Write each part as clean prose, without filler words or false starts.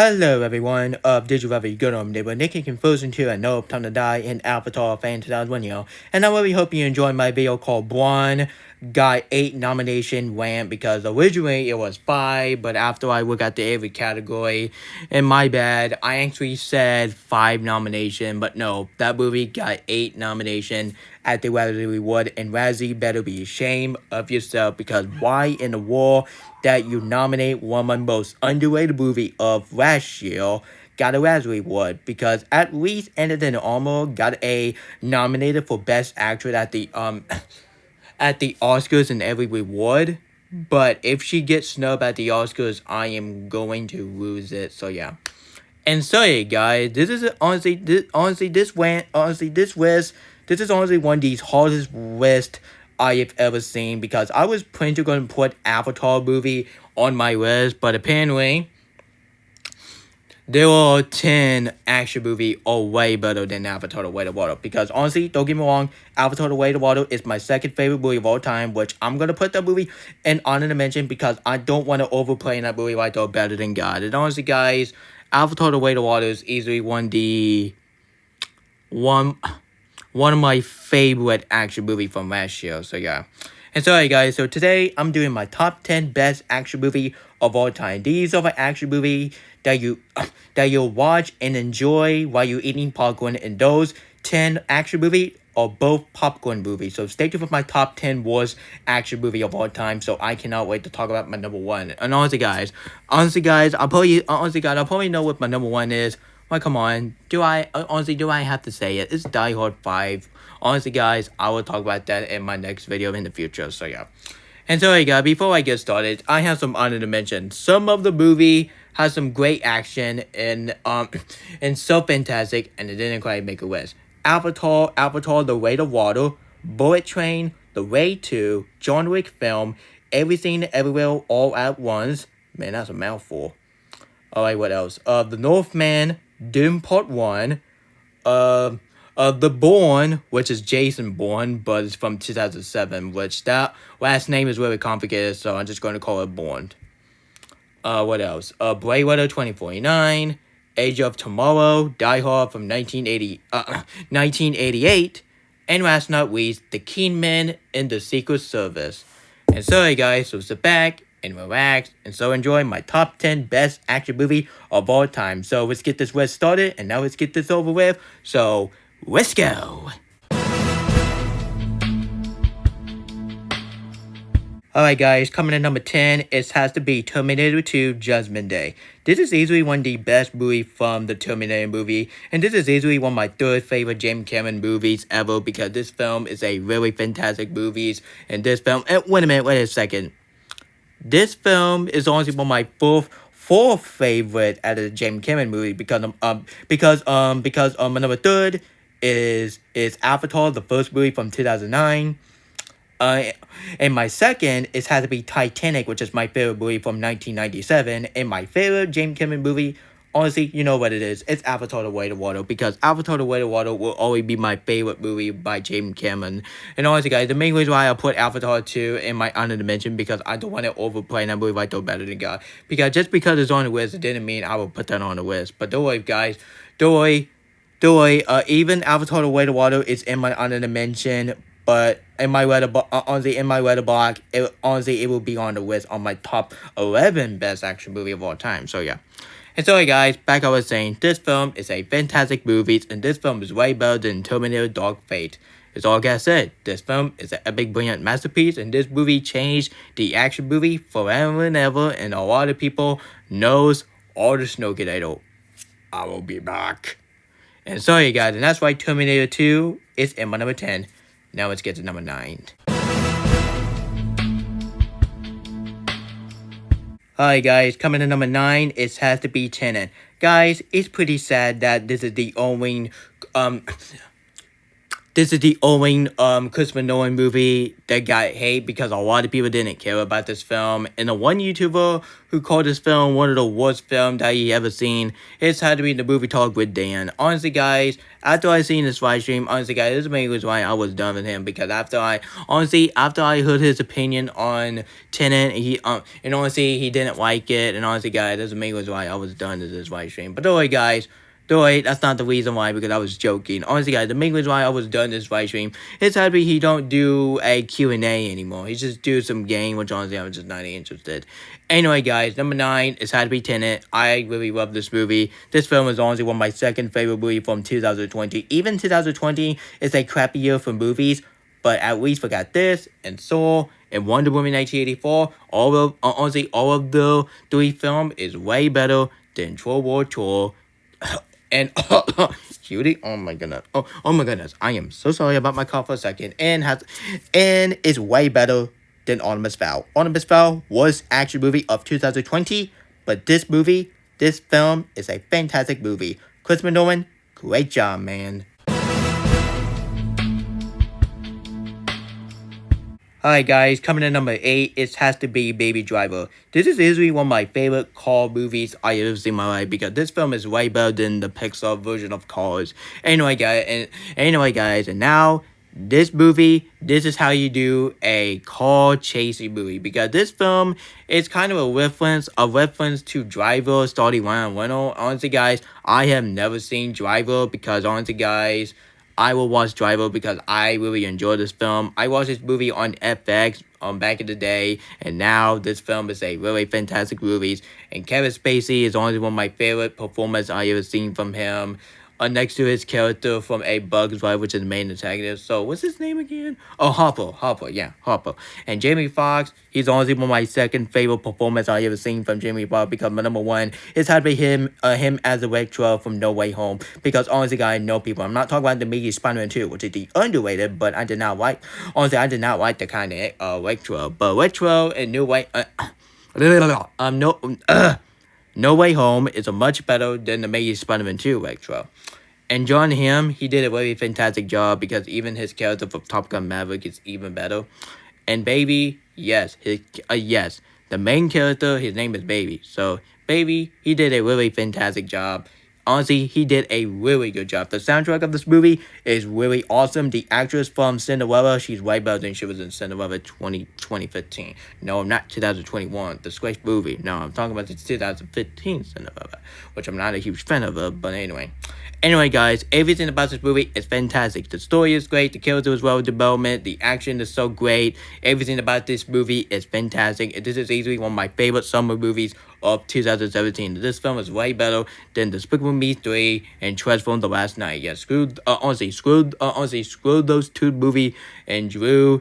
Hello everyone of Digital Reverie Good on They were Nicky Confusion 2 and No Time to Die in Avatar Fan 2001, and I really hope you enjoyed my video called One got 8 nomination went because originally it was 5, but after I look at the every category, and my bad, I actually said 5 nomination, but no, that movie got 8 nomination at the Razzie Award, and Razzie better be ashamed of yourself because why in the world that you nominate one of the most underrated movie of last year got a Razzie Award, because at least Anna Armour got a nominated for Best Actress at the at the Oscars and every reward. But if she gets snubbed at the Oscars, I am going to lose it. So yeah. And sorry guys, this is honestly this is honestly one of these hardest lists I have ever seen, because I was planning to go and put Avatar movie on my list, but apparently there are 10 action movies are way better than Avatar The Way of Water. Because honestly, don't get me wrong, Avatar The Way of Water is my second favorite movie of all time, which I'm going to put that movie in honor to mention because I don't want to overplay that movie like they're better than God. And honestly guys, Avatar The Way of Water is easily one of my favorite action movie from last year. So yeah. And sorry guys, so today I'm doing my top 10 best action movie of all time. These are the action movie that you'll watch and enjoy while you're eating popcorn, and those 10 action movie are both popcorn movies. So stay tuned for my top 10 worst action movie of all time. So I cannot wait to talk about my number 1. And honestly guys, I'll probably know what my number 1 is. Like, come on, do I have to say it? It's Die Hard 5. Honestly guys, I will talk about that in my next video in the future. So yeah. And sorry guys, before I get started, I have some honor to mention. Some of the movie has some great action and so fantastic, and it didn't quite make a list. Avatar, The Way of Water, Bullet Train, The Way 2, John Wick film, Everything Everywhere All at Once. Man, that's a mouthful. Alright, what else? The Northman, Doom Part 1, The Bourne, which is Jason Bourne, but it's from 2007, which that last name is really complicated, so I'm just going to call it Bourne. What else? Blade Runner 2049, Age of Tomorrow, Die Hard from 1988, and last but not least, The Kingman in the Secret Service. And sorry guys, so sit back and relax, and so enjoy my top 10 best action movie of all time. So let's get this list started, and now let's get this over with. So let's go. Alright guys, coming in number 10, it has to be Terminator 2 Judgment Day. This is easily one of the best movies from the Terminator movie, and this is easily one of my third favorite James Cameron movies ever, because this film is a really fantastic movie. And this film, wait a second. This film is honestly one of my fourth favorite out of the James Cameron movie, because my number 3 is Avatar, the first movie from 2009. And my second has to be Titanic, which is my favorite movie from 1997. And my favorite James Cameron movie, honestly, you know what it is. It's Avatar The Way of Water, because Avatar The Way of Water will always be my favorite movie by James Cameron. And honestly, guys, the main reason why I put Avatar 2 in my honorable mention, because I don't want to overplay that movie like they're better than God. Because just because it's on the list, it didn't mean I will put that on the list. But don't worry, guys. Don't worry. Even Avatar The Way of Water is in my honorable mention. But in my letterbox, it will be on the list on my top 11 best action movie of all time. So yeah. And sorry guys, back I was saying, this film is a fantastic movie, and this film is way better than Terminator Dark Fate. It's all I gotta say. This film is an epic, brilliant masterpiece, and this movie changed the action movie forever and ever, and a lot of people knows all the Snowginator. I will be back. And sorry guys, and that's why Terminator 2 is in my number 10. Now let's get to number 9. Alright guys, coming to number 9, it has to be Tenet. Guys, it's pretty sad that this is the only this is the only Christopher Nolan movie that got hate because a lot of people didn't care about this film. And the one YouTuber who called this film one of the worst films that he ever seen, it's had to be the movie Talk with Dan. Honestly, guys, after I seen this live stream, honestly, guys, this is the main reason why I was done with him, because after I heard his opinion on Tenet, and honestly, he didn't like it. And honestly, guys, this is the main reason why I was done with this live stream. But don't worry, guys. Though that's not the reason why, because I was joking. Honestly, guys, the main reason why I was done this live stream is that he don't do a Q&A anymore. He just do some game, which honestly I'm just not interested. Anyway, guys, number 9 is had to be Tenet. I really love this movie. This film is honestly one of my second favorite movies from 2020. Even 2020 is a crappy year for movies, but at least we got this and Soul and Wonder Woman 1984. Honestly, all of the 3 films is way better than World War II. And Judy, oh my goodness, oh my goodness, I am so sorry about my cough for a second. And it's way better than Artemis Fowl. Artemis Fowl was actually a movie of 2020, but this film is a fantastic movie. Christopher Nolan, great job, man. Alright, guys, coming in number 8, it has to be Baby Driver. This is easily one of my favorite car movies I ever seen in my life, because this film is way better than the Pixar version of Cars. Anyway, guys, and now this movie, this is how you do a car chasing movie, because this film is kind of a reference to Driver starting Ryan Reynolds. Honestly, guys, I have never seen Driver, because honestly, guys, I will watch Driver because I really enjoy this film. I watched this movie on FX back in the day, and now this film is a really fantastic movie. And Kevin Spacey is honestly one of my favorite performances I ever seen from him. Next to his character from A Bug's Life, which is the main antagonist. So, what's his name again? Oh, Hopper. And Jamie Foxx, he's honestly one of my second favorite performances I ever seen from Jamie Foxx, because my number 1 is had to be him as Electro from No Way Home. Because honestly, guys, no people. I'm not talking about the movie Spider-Man 2, which is the underrated, but I did not like the kind of Electro. But Electro and No Way Home is a much better than the Amazing Spider-Man 2 Electro. And John Hamm, he did a really fantastic job, because even his character from Top Gun Maverick is even better. And Baby, yes, the main character, his name is Baby. So, Baby, he did a really fantastic job. Honestly, he did a really good job. The soundtrack of this movie is really awesome. The actress from Cinderella, she's way better than she was in Cinderella 2015. No, not 2021, the Squash movie. No, I'm talking about the 2015 Cinderella, which I'm not a huge fan of her, but anyway. Anyway, guys, everything about this movie is fantastic. The story is great, the character is well development, the action is so great. Everything about this movie is fantastic. This is easily one of my favorite summer movies of 2017. This film is way better than Despicable Me 3 and Transform the Last Night. Yeah, screw those 2 movies, and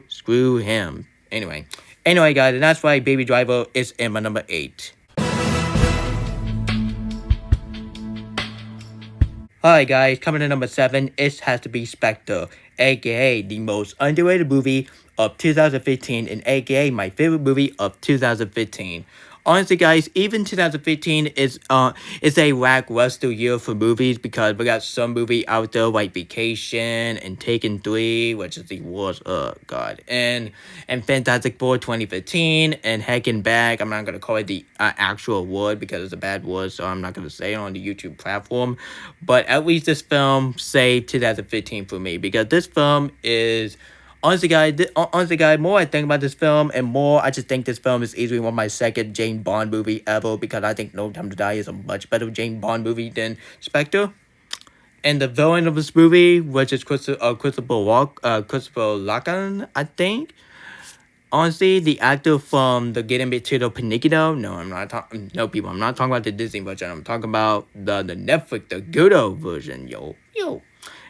screw him. Anyway, guys, and that's why Baby Driver is in my number 8. Alright, guys, coming in number 7, it has to be Spectre, aka the most underrated movie of 2015, and aka my favorite movie of 2015. Honestly, guys, even 2015 is a lackluster year for movies, because we got some movie out there like Vacation and Taken 3, which is the worst, god, and Fantastic Four 2015 and Heck and Back. I'm not gonna call it the actual word because it's a bad word, so I'm not gonna say it on the YouTube platform. But at least this film saved 2015 for me, because this film is. Honestly, guys, more I think about this film, and more I just think this film is easily one of my second James Bond movie ever, because I think No Time to Die is a much better James Bond movie than Spectre. And the villain of this movie, which is Christopher Walken, I think. Honestly, the actor from the Getting Bit to the Pinocchio, I'm not talking about the Disney version, I'm talking about the Netflix, the good old version, yo.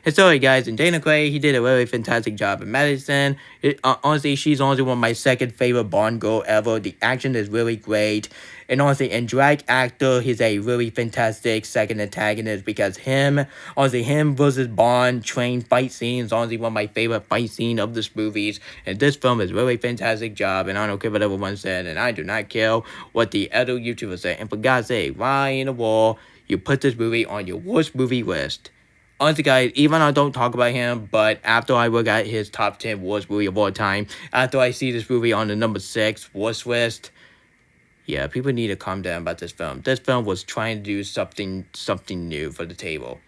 And sorry, guys, and Dana Craig, he did a really fantastic job in Madison. Honestly, she's honestly one of my second favorite Bond girl ever. The action is really great. And honestly, and drag actor, he's a really fantastic second antagonist, because him versus Bond train fight scenes, honestly one of my favorite fight scene of this movies. And this film is really fantastic job, and I don't care what everyone said, and I do not care what the other YouTubers say. And for God's sake, why in the world you put this movie on your worst movie list? honestly, guys, even I don't talk about him, but after I look at his top 10 worst movie of all time, after I see this movie on the number 6 worst list, yeah, people need to calm down about this film. This film was trying to do something new for the table.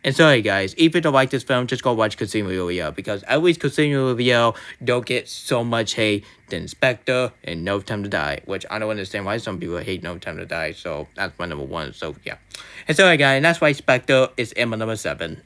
And sorry, guys, if you don't like this film, just go watch Casino Royale, because at least Casino Royale don't get so much hate than Spectre and No Time to Die, which I don't understand why some people hate No Time to Die, so that's my number 1, so yeah. And sorry, guys, and that's why Spectre is in my number 7.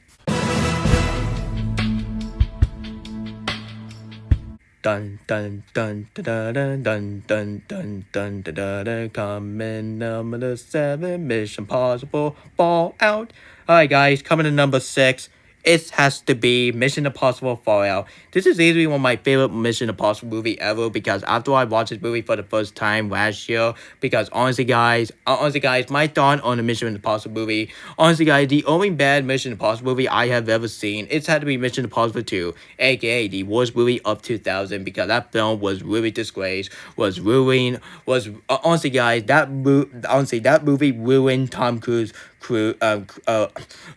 Dun dun dun dun dun dun dun dun dun dun dun dun. Coming number 7, Mission Impossible Fallout. Alright, guys, coming to number 6. It has to be Mission Impossible Fallout. This is easily one of my favorite Mission Impossible movie ever, because after I watched this movie for the first time last year, because honestly guys, my thought on the Mission Impossible movie, honestly guys, the only bad Mission Impossible movie I have ever seen, it's had to be Mission Impossible 2, aka the worst movie of 2000, because that film was really disgraced, honestly guys, that movie ruined Tom Cruise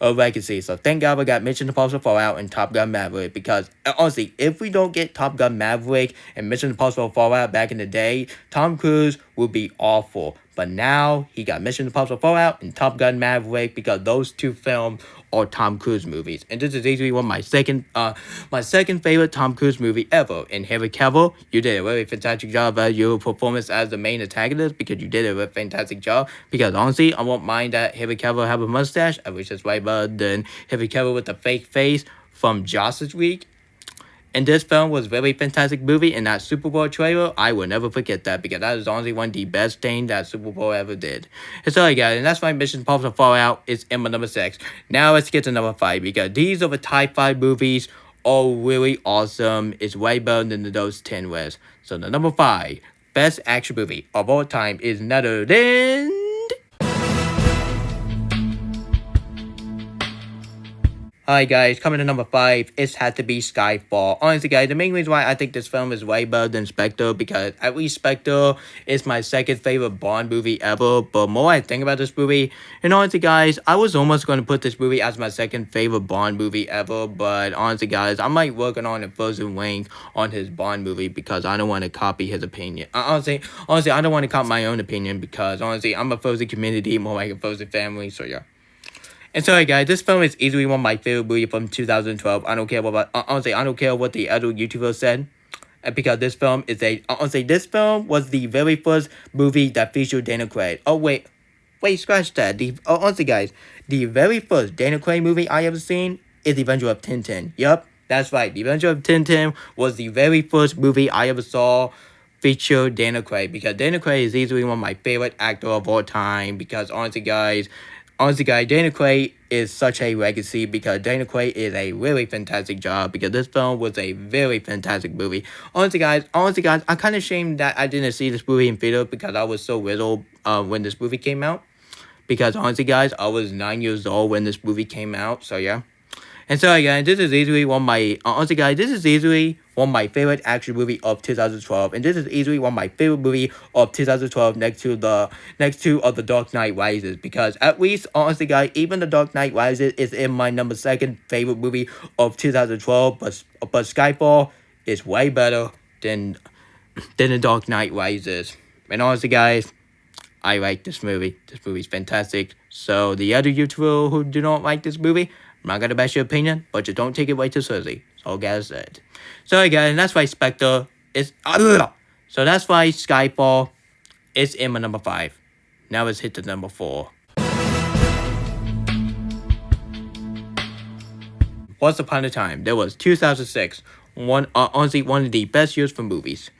legacy. So thank God we got Mission Impossible Fallout and Top Gun Maverick, because honestly, if we don't get Top Gun Maverick and Mission Impossible Fallout back in the day, Tom Cruise would be awful. But now he got Mission Impossible Fallout and Top Gun Maverick, because those two films are Tom Cruise movies. And this is easily one of my second favorite Tom Cruise movie ever. And Henry Cavill, you did a really fantastic job at your performance as the main antagonist, because you did a really fantastic job. Because honestly, I won't mind that Henry Cavill have a mustache. I wish it's way better than Henry Cavill with the fake face from Justice League. And this film was a very fantastic movie, and that Super Bowl trailer, I will never forget that, because that is honestly one of the best things that Super Bowl ever did. And so, guys, and that's why Mission Impossible Fallout is in my number 6. Now let's get to number 5, because these are the top 5 movies, all really awesome. It's way better than those 10 lists. So the number 5 best action movie of all time is none other than... Alright guys, coming to number 5, it had to be Skyfall. Honestly guys, the main reason why I think this film is way better than Spectre, because at least Spectre is my second favorite Bond movie ever. But more I think about this movie, and honestly guys, I was almost going to put this movie as my second favorite Bond movie ever. But honestly guys, I might working on a frozen wing on his Bond movie, because I don't want to copy his opinion. Honestly, I don't want to copy my own opinion, because honestly, I'm a frozen community, more like a frozen family, so yeah. And sorry guys, this film is easily one of my favorite movies from 2012. I don't care what honestly, I don't care what the other YouTubers said, because this film is this film was the very first movie that featured Daniel Craig. Oh wait, scratch that. Honestly guys, the very first Daniel Craig movie I ever seen is The Adventure of Tintin. Yup, that's right. The Adventure of Tintin was the very first movie I ever saw feature Daniel Craig, because Daniel Craig is easily one of my favorite actors of all time. Because honestly guys, Daniel Craig is such a legacy, because Daniel Craig is a really fantastic job, because this film was a very fantastic movie. Honestly guys, I'm kind of ashamed that I didn't see this movie in theater, because I was so little when this movie came out. Because honestly guys, I was 9 years old when this movie came out, so yeah. And so guys, this is easily one of my favorite action movie of 2012, and this is easily one of my favorite movie of 2012 next to The Dark Knight Rises, because at least honestly guys, even The Dark Knight Rises is in my number 2 favorite movie of 2012, but Skyfall is way better than The Dark Knight Rises. And honestly guys, I like this movie. This movie's fantastic. So the other YouTubers who do not like this movie, I'm not gonna bash your opinion, but just don't take it way too seriously. That's all guys said. So guys, and that's why Spectre is so that's why Skyfall is in my number 5. Now let's hit the number 4. Once upon a time, there was 2006, honestly one of the best years for movies.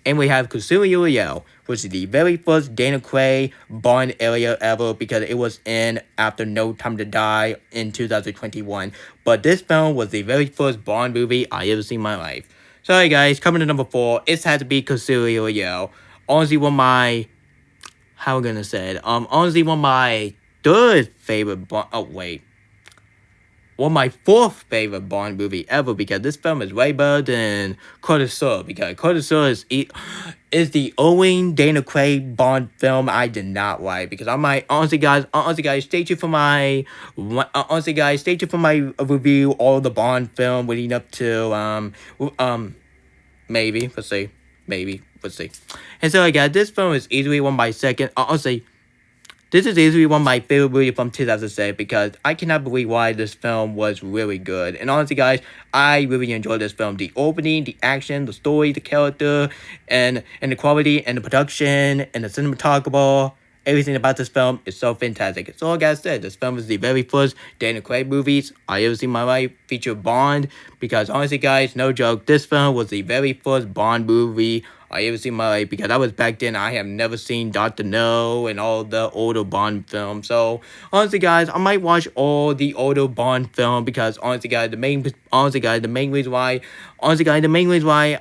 And we have Casino Royale, which is the very first Daniel Craig Bond area ever, because it was in after No Time to Die in 2021. But this film was the very first Bond movie I ever seen in my life. Sorry guys, coming to number 4, it had to be Casino Royale. Honestly, one of my, honestly one of my third favorite Bond, my fourth favorite Bond movie ever, because this film is way better than Courtesy, because Courtesy is the only Daniel Craig Bond film I did not like, because I might honestly guys stay tuned for my review all the Bond film leading up to maybe let's see. And so guys, this film is easily one of my second honestly. This is easily one of my favorite movies from 2006, because I cannot believe why this film was really good. And honestly, guys, I really enjoyed this film. The opening, the action, the story, the character, and the quality, and the production, and the cinematography. Everything about this film is so fantastic. So, like I said, this film is the very first Daniel Craig movies I ever seen in my life feature Bond. Because honestly, guys, no joke, this film was the very first Bond movie I ever seen in my life, because I was back then, I have never seen Dr. No and all the older Bond films. So honestly guys, I might watch all the older Bond film, because honestly guys, the main reason why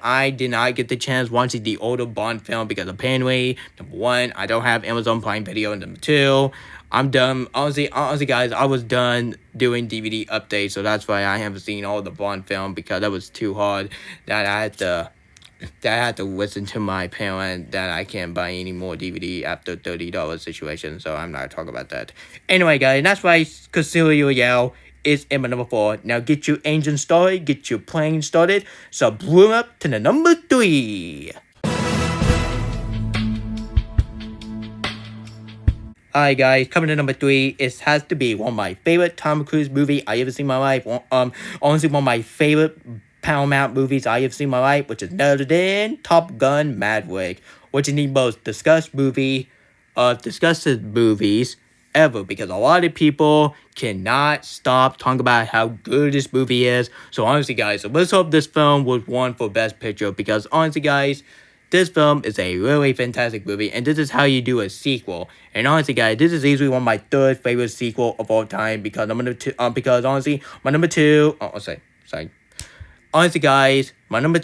I did not get the chance watching the older Bond film, because apparently, number one, I don't have Amazon Prime Video, and number two, I'm done. Honestly, guys, I was done doing DVD updates, so that's why I haven't seen all the Bond film, because that was too hard. That I had to listen to my parent that I can't buy any more DVD after $30 situation, so I'm not talking about that. Anyway, guys, that's why Casino Royale is in my number 4. Now get your engine started, get your plane started, so blow up to the number 3. Alright guys, coming to number 3, it has to be one of my favorite Tom Cruise movie I ever seen in my life. Honestly, one of my favorite Paramount movies I have seen in my life, which is none other than Top Gun Maverick, which is the most discussed movies ever, because a lot of people cannot stop talking about how good this movie is. So honestly guys, let's hope this film was won for Best Picture, because honestly guys, this film is a really fantastic movie, and this is how you do a sequel. And honestly, guys, this is easily one of my third favorite sequel of all time, because honestly, my number 2, honestly, guys, my number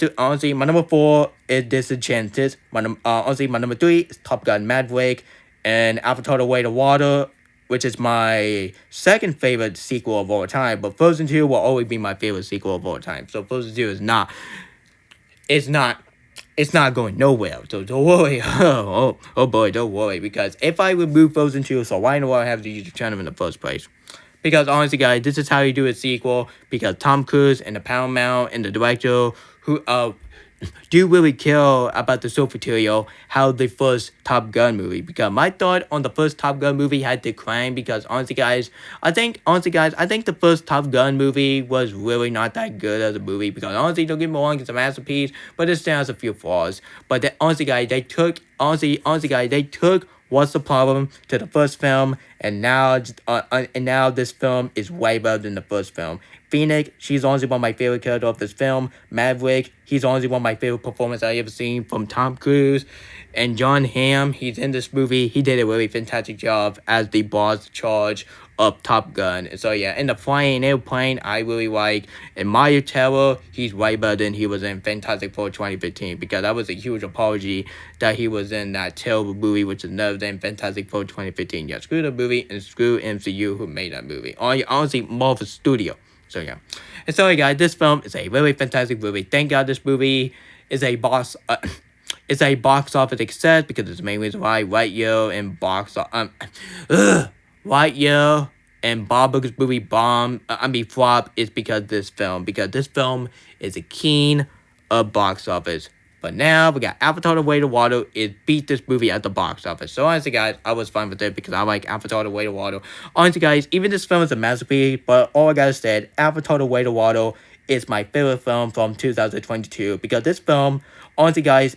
4 is Disenchanted. My number 3 is Top Gun Maverick, and Avatar: The Way of Water, which is my second favorite sequel of all time. But Frozen 2 will always be my favorite sequel of all time. So Frozen 2 is not, it's not going nowhere. So don't worry. oh boy, don't worry. Because if I remove Frozen 2, so why in the world I have to use the channel in the first place? Because honestly, guys, this is how you do a sequel. Because Tom Cruise and the Paramount and the director who do really care about the source material, how the first Top Gun movie. Because my thought on the first Top Gun movie had declined, because honestly, guys, I think the first Top Gun movie was really not that good as a movie. Because honestly, don't get me wrong, it's a masterpiece, but it still has a few flaws. But honestly, guys, they took What's the Problem to the first film, and now this film is way better than the first film. Phoenix, she's honestly one of my favorite characters of this film. Maverick, he's honestly one of my favorite performances I ever seen from Tom Cruise. And John Hamm, he's in this movie. He did a really fantastic job as the boss charge of Top Gun. And so yeah, in the flying airplane, I really like. And Mario Terror, he's way better than he was in Fantastic Four 2015, because that was a huge apology that he was in that terrible movie, which is never than Fantastic Four 2015. Yeah, screw the movie and screw MCU who made that movie. Honestly, Marvel Studio. So yeah. And so guys, this film is a really fantastic movie. Thank God this movie is a box office success, because it's the main reason why Lightyear and Bob Burger's movie flop is because this film. Because this film is a king of box office. But now we got Avatar: The Way of Water. It beat this movie at the box office. So honestly, guys, I was fine with it, because I like Avatar: The Way of Water. Honestly, guys, even this film is a masterpiece, but all I gotta say, Avatar: The Way of Water is my favorite film from 2022, because this film, honestly, guys,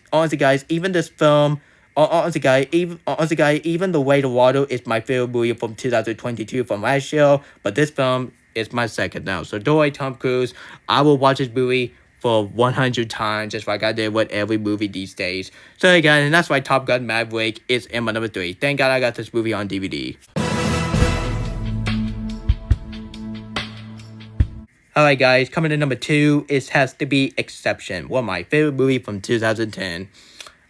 even this film. Even The Way of Water is my favorite movie from 2022 from last year, but this film is my second now. So don't worry, Tom Cruise, I will watch this movie for 100 times, just like I did with every movie these days. So again, and that's why Top Gun Maverick is in my number 3. Thank God I got this movie on DVD. Alright guys, coming to number 2, it has to be Exception, one of my favorite movies from 2010.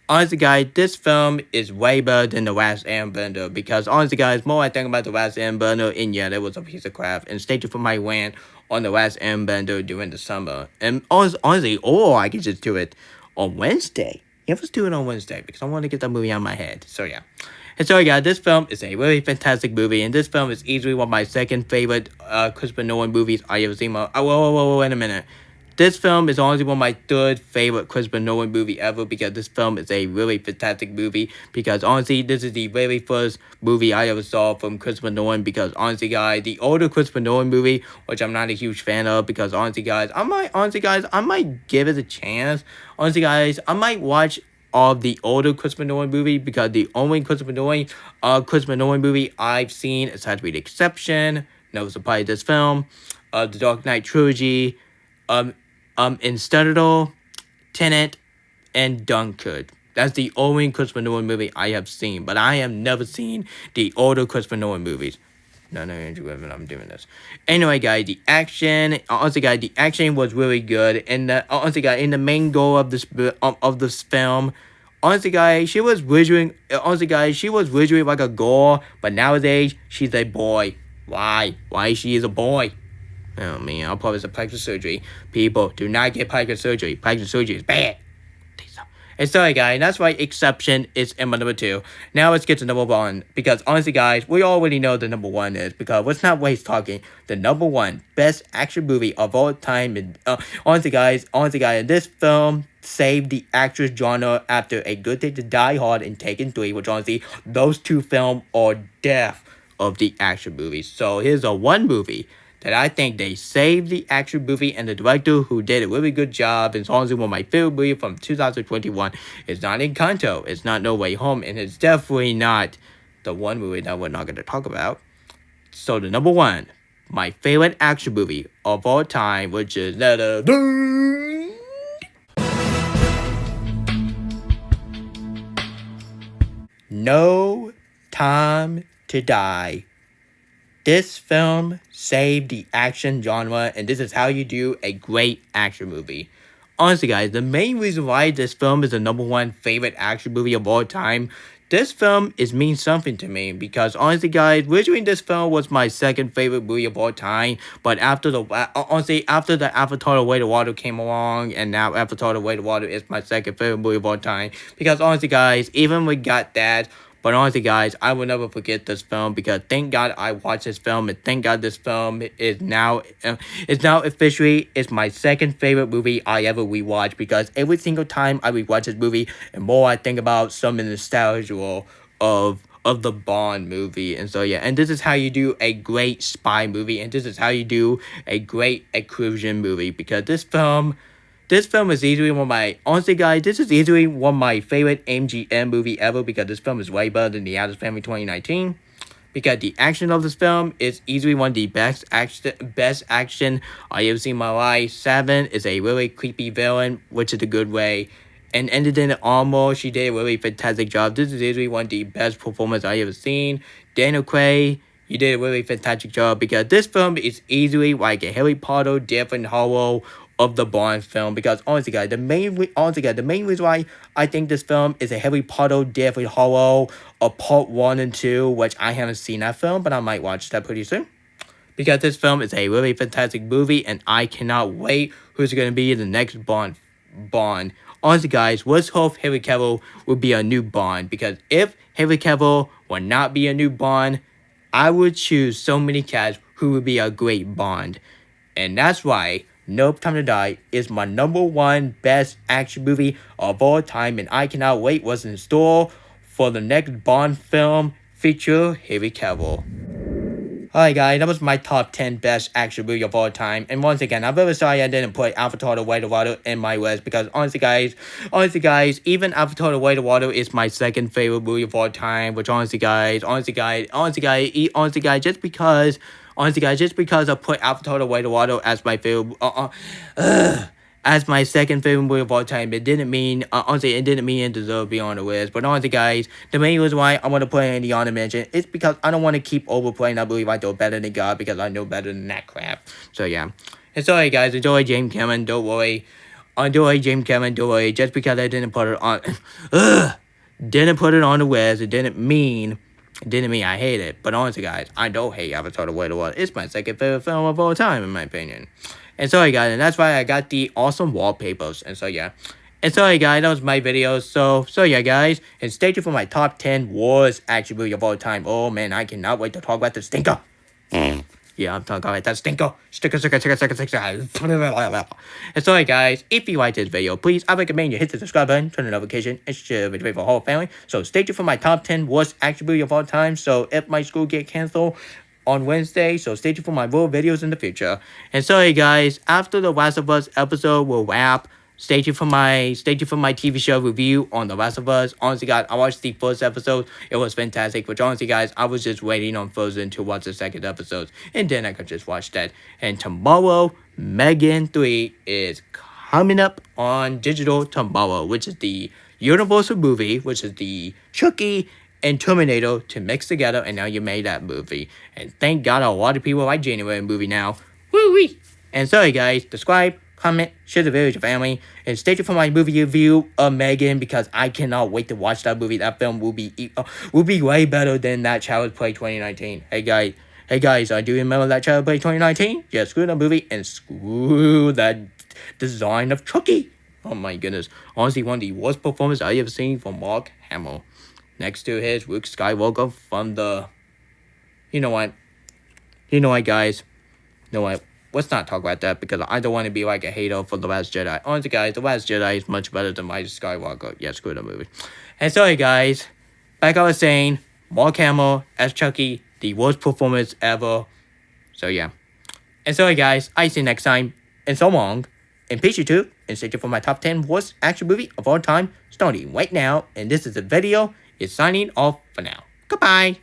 Honestly, guys, this film is way better than The Last Airbender because honestly, guys, more I think about The Last Airbender, and yeah, that was a piece of crap. And stay tuned for my rant on The Last Airbender during the summer. And honestly, or I could just do it on Wednesday. Yeah, let's do it on Wednesday because I want to get that movie out of my head. So yeah. And so yeah, this film is a really fantastic movie, and this film is easily one of my second favorite Christopher Nolan movies I ever seen. Whoa, wait a minute. This film is honestly one of my third favorite Christopher Nolan movie ever because this film is a really fantastic movie because honestly this is the very first movie I ever saw from Christopher Nolan because honestly guys, the older Christopher Nolan movie, which I'm not a huge fan of because honestly guys, I might give it a chance. Honestly guys, I might watch of the older Christopher Nolan movie because the only Christopher Nolan movie I've seen is had to be The Exception, no surprise this film, the Dark Knight trilogy, Interstellar, Tenet, and Dunkirk. That's the only Christopher Nolan movie I have seen, but I have never seen the older Christopher Nolan movies. No, Andrew Evan, I'm doing this. Anyway, guys, the action was really good, and honestly, guys, in the main goal of this film, honestly, guys, she was visually like a girl, but nowadays she's a boy. Why? Why she is a boy? Oh man, I'll probably have plastic surgery. People, do not get plastic surgery. Plastic surgery is bad. And sorry guys, that's why Exception is in my number 2. Now let's get to number 1. Because honestly guys, we already know the number 1 is. Because let's not waste talking. The number 1 best action movie of all time. And, honestly guys, this film saved the action genre after A Good Day to Die Hard and Taken 3. Which honestly, those two films are death of the action movies. So here's a one movie that I think they saved the action movie, and the director who did a really good job, and honestly one of my favorite movies from 2021, is not Encanto, it's not No Way Home, and it's definitely not the one movie that we're not going to talk about. So the number 1, my favorite action movie of all time, which is No Time to Die. This film saved the action genre, and this is how you do a great action movie. Honestly, guys, the main reason why this film is the number 1 favorite action movie of all time, this film means something to me because honestly, guys, originally this film was my second favorite movie of all time, but after the Avatar: The Way of Water came along, and now Avatar: The Way of Water is my second favorite movie of all time because honestly, guys, even we got that. But honestly, guys, I will never forget this film because thank God I watched this film, and thank God this film is now officially my second favorite movie I ever rewatched because every single time I rewatch this movie, and more I think about some of the nostalgia of the Bond movie. And so yeah, and this is how you do a great spy movie, and this is how you do a great excursion movie because this film is easily one of my, honestly guys, this is easily one of my favorite MGM movie ever because this film is way better than The Addams Family 2019. Because the action of this film is easily one of the best action I ever seen in my life. Seven is a really creepy villain, which is a good way. And ended in armor, she did a really fantastic job. This is easily one of the best performances I ever seen. Daniel Craig, you did a really fantastic job because this film is easily like a Harry Potter different horror of the Bond film because honestly guys, the main reason why I think this film is a Harry Potter different horror of part 1 and 2, which I haven't seen that film, but I might watch that pretty soon. Because this film is a really fantastic movie, and I cannot wait who's going to be the next Bond. Honestly guys, let's hope Harry Cavill will be a new Bond, because if Harry Cavill will not be a new Bond, I would choose so many cats who would be a great Bond. And that's why No Time to Die is my number 1 best action movie of all time, and I cannot wait what's in store for the next Bond film feature Harry Cavill. Alright guys, that was my top 10 best action movie of all time. And once again, I'm very sorry I didn't put Avatar: The Way of Water in my list because honestly guys, even Avatar: The Way of Water is my second favorite movie of all time. Which honestly guys, just because I put Avatar: The Way of Water as my favorite, as my second favorite movie of all time, it didn't mean it deserved to be on the list. But honestly, guys, the main reason why I want to put it in the honor mention is because I don't want to keep overplaying that movie like they're better than God because I know better than that crap. So yeah. And sorry, guys, enjoy James Cameron. Don't worry. Don't worry, James Cameron, don't worry. Just because I didn't put it on, didn't put it on the list, it didn't mean I hate it. But honestly, guys, I don't hate Avatar: The Way of the Water. It's my second favorite film of all time, in my opinion. And sorry, guys, and that's why I got the awesome wallpapers. And so, yeah. And sorry, guys, that was my video. So yeah, guys. And stay tuned for my top 10 worst action movie of all time. Oh, man, I cannot wait to talk about the stinker. Yeah, I'm talking about that stinker. Sticker. And sorry, guys, if you like this video, please, I recommend you hit the subscribe button, turn the notification, and share the video for the whole family. So stay tuned for my top 10 worst action movie of all time. So if my school get canceled on Wednesday, so stay tuned for my more videos in the future. And sorry, guys, after the Last of Us episode will wrap, stay tuned for my TV show review on The Last of Us. Honestly, guys, I watched the first episode. It was fantastic. Which, honestly, guys, I was just waiting on Frozen to watch the second episode. And then I could just watch that. And tomorrow, Megan 3 is coming up on digital tomorrow, which is the Universal movie, which is the Chucky and Terminator to mix together. And now you made that movie. And thank God a lot of people like January movie now. Woo-wee! And sorry, guys, subscribe, comment, share the video with your family, and stay tuned for my movie review of Megan, because I cannot wait to watch that movie. That film will be way better than that Child's Play 2019. Hey guys, do you remember that Child's Play 2019? Yeah, screw that movie and screw that design of Chucky. Oh my goodness, honestly, one of the worst performances I ever seen from Mark Hamill, next to his Luke Skywalker from the. You know what, guys. You know what? Let's not talk about that, because I don't want to be like a hater for The Last Jedi. Honestly, guys, The Last Jedi is much better than my Skywalker. Yeah, screw the movie. And sorry, guys. Like I was saying, Mark Hamill as Chucky, the worst performance ever. So, yeah. And sorry, guys. I see you next time. And so long. And peace you too. And stay tuned for my top 10 worst action movie of all time, starting right now. And this is the video. It's signing off for now. Goodbye.